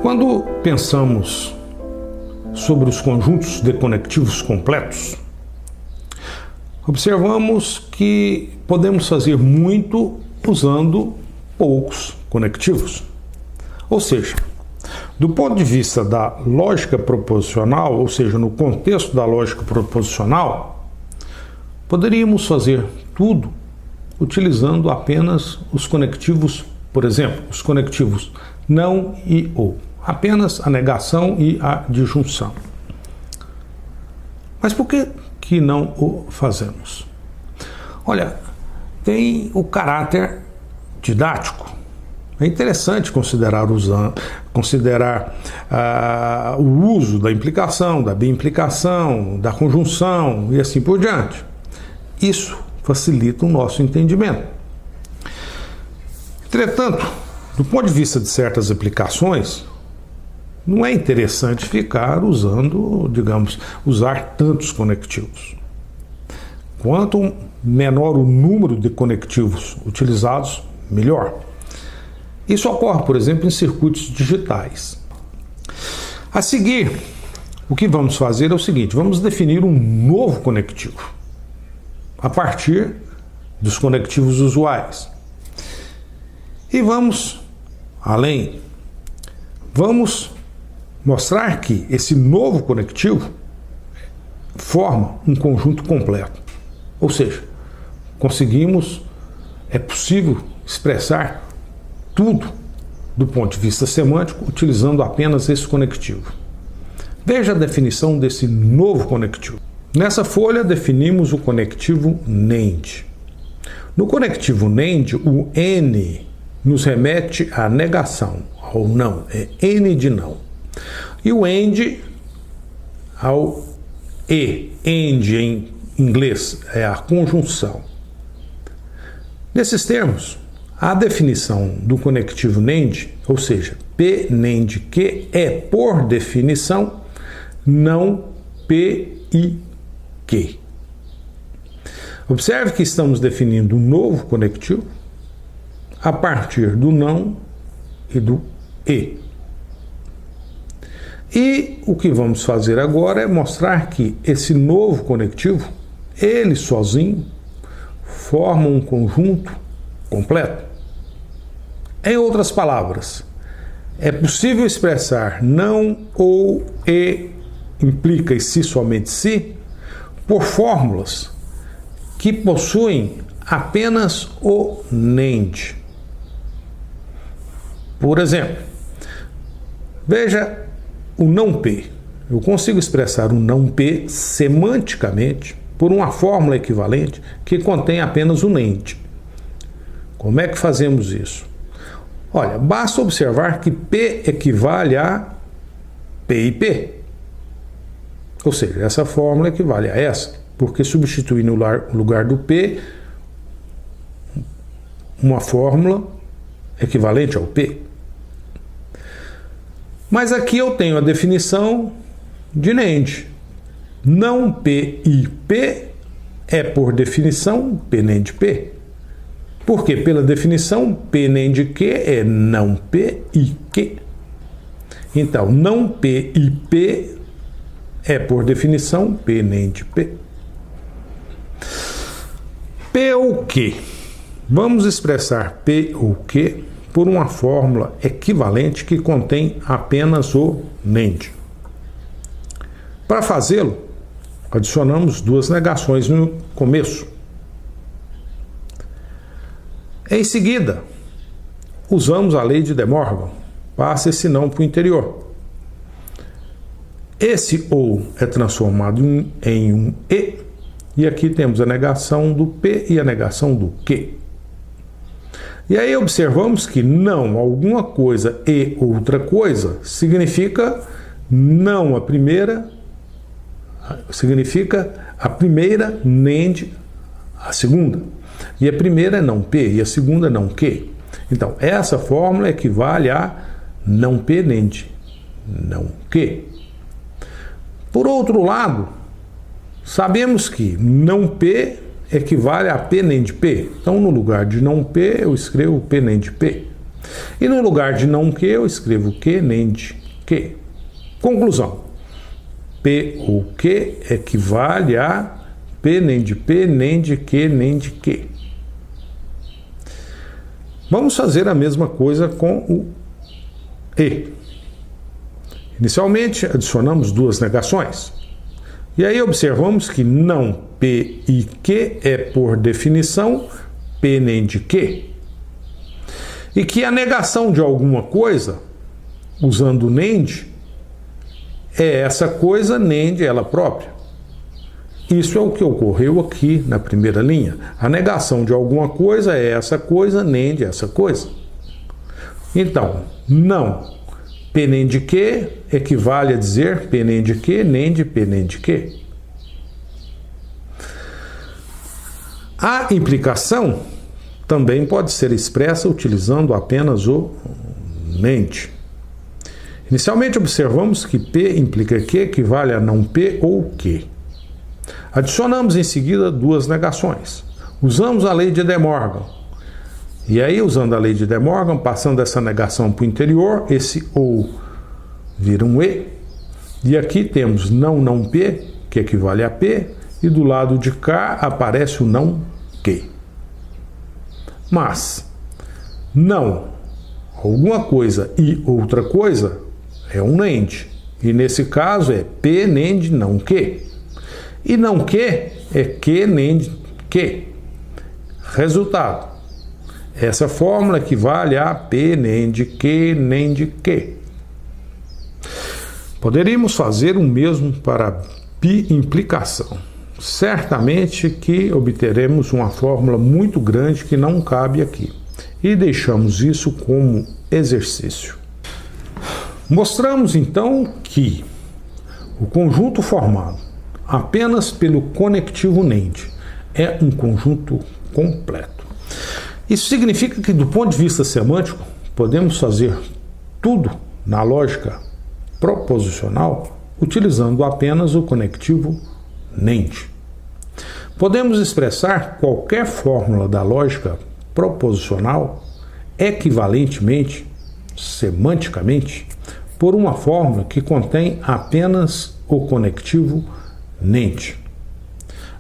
Quando pensamos sobre os conjuntos de conectivos completos, observamos que podemos fazer muito usando poucos conectivos. Ou seja, do ponto de vista da lógica proposicional, ou seja, no contexto da lógica proposicional, poderíamos fazer tudo utilizando apenas os conectivos, por exemplo, os conectivos não e ou, apenas a negação e a disjunção. Mas por que não o fazemos? Olha, tem o caráter didático. É interessante considerar o uso da implicação, da bimplicação, da conjunção e assim por diante. Isso facilita o nosso entendimento. Entretanto, do ponto de vista de certas aplicações, não é interessante ficar usar tantos conectivos. Quanto menor o número de conectivos utilizados, melhor. Isso ocorre, por exemplo, em circuitos digitais. A seguir, o que vamos fazer é o seguinte: vamos definir um novo conectivo a partir dos conectivos usuais. E vamos além. Vamos mostrar que esse novo conectivo forma um conjunto completo. Ou seja, é possível expressar tudo do ponto de vista semântico utilizando apenas esse conectivo. Veja a definição desse novo conectivo. Nessa folha definimos o conectivo NAND. No conectivo NAND, o N nos remete à negação, ao não, é N de não. E o AND ao E. AND em inglês é a conjunção. Nesses termos, a definição do conectivo NAND, ou seja, P NAND Q, é, por definição, não P I Q. Observe que estamos definindo um novo conectivo a partir do não e do E. E o que vamos fazer agora é mostrar que esse novo conectivo, ele sozinho, forma um conjunto completo. Em outras palavras, é possível expressar não ou e implica e se somente se por fórmulas que possuem apenas o NAND. Por exemplo, veja o não P. Eu consigo expressar o não P semanticamente por uma fórmula equivalente que contém apenas o NAND. Como é que fazemos isso? Olha, basta observar que P equivale a P e P. Ou seja, essa fórmula equivale a essa, porque substitui no lugar do P uma fórmula equivalente ao P. Mas aqui eu tenho a definição de NAND. Não P e P é, por definição, P NAND P. Porque, pela definição, P NAND Q é não P e Q. Então, não P e P é, por definição, P NAND P. P ou Q. Vamos expressar P ou Q por uma fórmula equivalente que contém apenas o NAND. Para fazê-lo, adicionamos duas negações no começo. Em seguida, usamos a lei de De Morgan, passa esse não para o interior. Esse ou é transformado em um e aqui temos a negação do P e a negação do Q. E aí observamos que não alguma coisa e outra coisa significa não a primeira, significa a primeira NAND a segunda. E a primeira é não P e a segunda é não Q. Então, essa fórmula equivale a não P NAND, não Q. Por outro lado, sabemos que não P equivale a P NAND P. Então, no lugar de não P, eu escrevo P NAND P. E no lugar de não que, eu escrevo que, nem de que. Conclusão. P ou que equivale a P nem de P, nem de que, nem de que. Vamos fazer a mesma coisa com o E. Inicialmente, adicionamos duas negações. E aí observamos que não P e que é, por definição, P nem de que. E que a negação de alguma coisa, usando nem de, é essa coisa nem de ela própria. Isso é o que ocorreu aqui na primeira linha. A negação de alguma coisa é essa coisa nem de essa coisa. Então, não P nem de que equivale a dizer P nem de que, nem de P nem de que. A implicação também pode ser expressa utilizando apenas o nem de. Inicialmente observamos que P implica que equivale a não P ou que. Adicionamos em seguida duas negações. Usamos a lei de De Morgan. E aí, usando a lei de De Morgan, passando essa negação para o interior, esse ou vira um E. E aqui temos não P, que equivale a P, e do lado de cá aparece o não que. Mas não alguma coisa e outra coisa é um nem de. E nesse caso é P nem de não que. E não que é que nem de que. Resultado. Essa fórmula equivale a P nem de que, nem de que. Poderíamos fazer o mesmo para a bi-implicação. Certamente que obteremos uma fórmula muito grande que não cabe aqui. E deixamos isso como exercício. Mostramos então que o conjunto formado apenas pelo conectivo nem de é um conjunto completo. Isso significa que, do ponto de vista semântico, podemos fazer tudo na lógica proposicional utilizando apenas o conectivo nem de. Podemos expressar qualquer fórmula da lógica proposicional equivalentemente, semanticamente, por uma fórmula que contém apenas o conectivo nem de.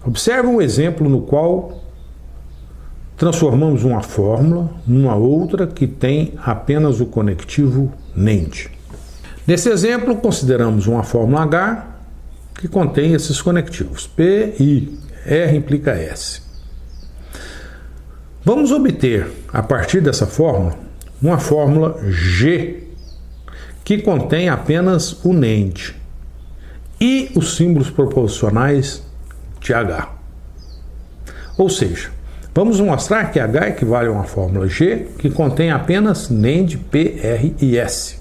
Observe um exemplo no qual transformamos uma fórmula numa outra que tem apenas o conectivo nem de. Nesse exemplo, consideramos uma fórmula H que contém esses conectivos P, I, R implica S. Vamos obter, a partir dessa fórmula, uma fórmula G que contém apenas o nem de e os símbolos proposicionais de H. Ou seja, vamos mostrar que H equivale a uma fórmula G que contém apenas nem de P, R e S.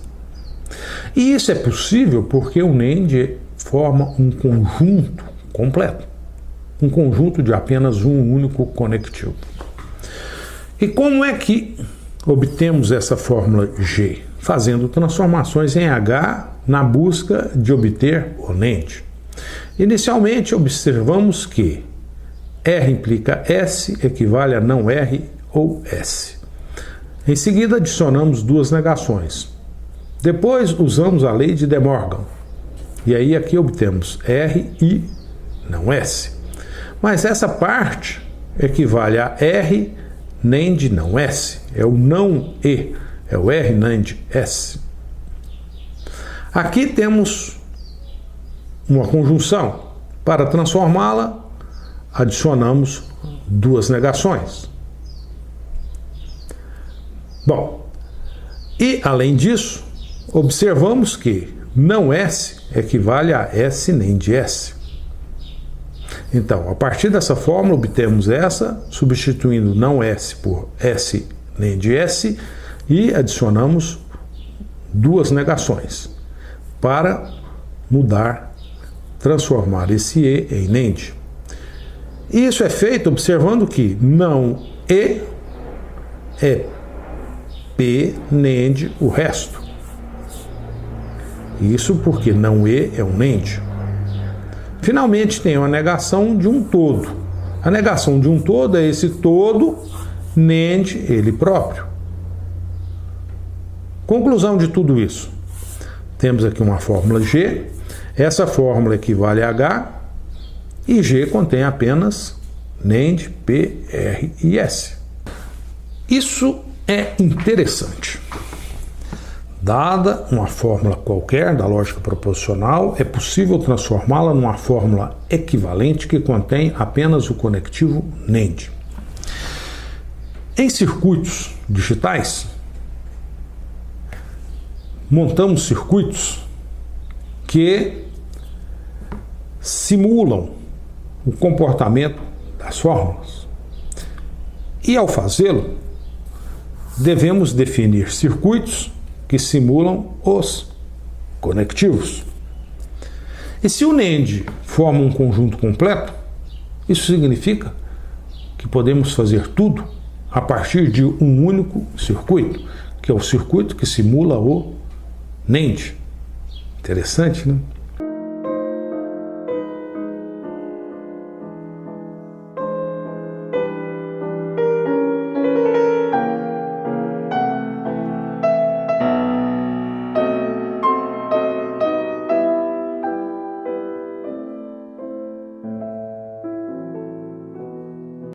E isso é possível porque o nem de forma um conjunto completo, um conjunto de apenas um único conectivo. E como é que obtemos essa fórmula G? Fazendo transformações em H na busca de obter o nem de. Inicialmente observamos que R implica S equivale a não R ou S. Em seguida adicionamos duas negações. Depois usamos a lei de De Morgan. E aí aqui obtemos R e não S. Mas essa parte equivale a R nem de não S. É o não E. É o R nem de S. Aqui temos uma conjunção. Para transformá-la, adicionamos duas negações. Bom, e além disso, observamos que não S equivale a S nem de S. Então, a partir dessa fórmula, obtemos essa, substituindo não S por S nem de S, e adicionamos duas negações para mudar, transformar esse E em nem de. Isso é feito observando que não E é P nem de o resto. Isso porque não E é um nem de. Finalmente tem uma negação de um todo. A negação de um todo é esse todo nem de ele próprio. Conclusão de tudo isso. Temos aqui uma fórmula G, essa fórmula equivale a H, e G contém apenas NAND, P, R e S. Isso é interessante. Dada uma fórmula qualquer da lógica proposicional, é possível transformá-la numa fórmula equivalente que contém apenas o conectivo NAND. Em circuitos digitais, montamos circuitos que simulam o comportamento das fórmulas. E ao fazê-lo, devemos definir circuitos que simulam os conectivos. E se o NAND forma um conjunto completo, isso significa que podemos fazer tudo a partir de um único circuito, que é o circuito que simula o NAND. Interessante, né?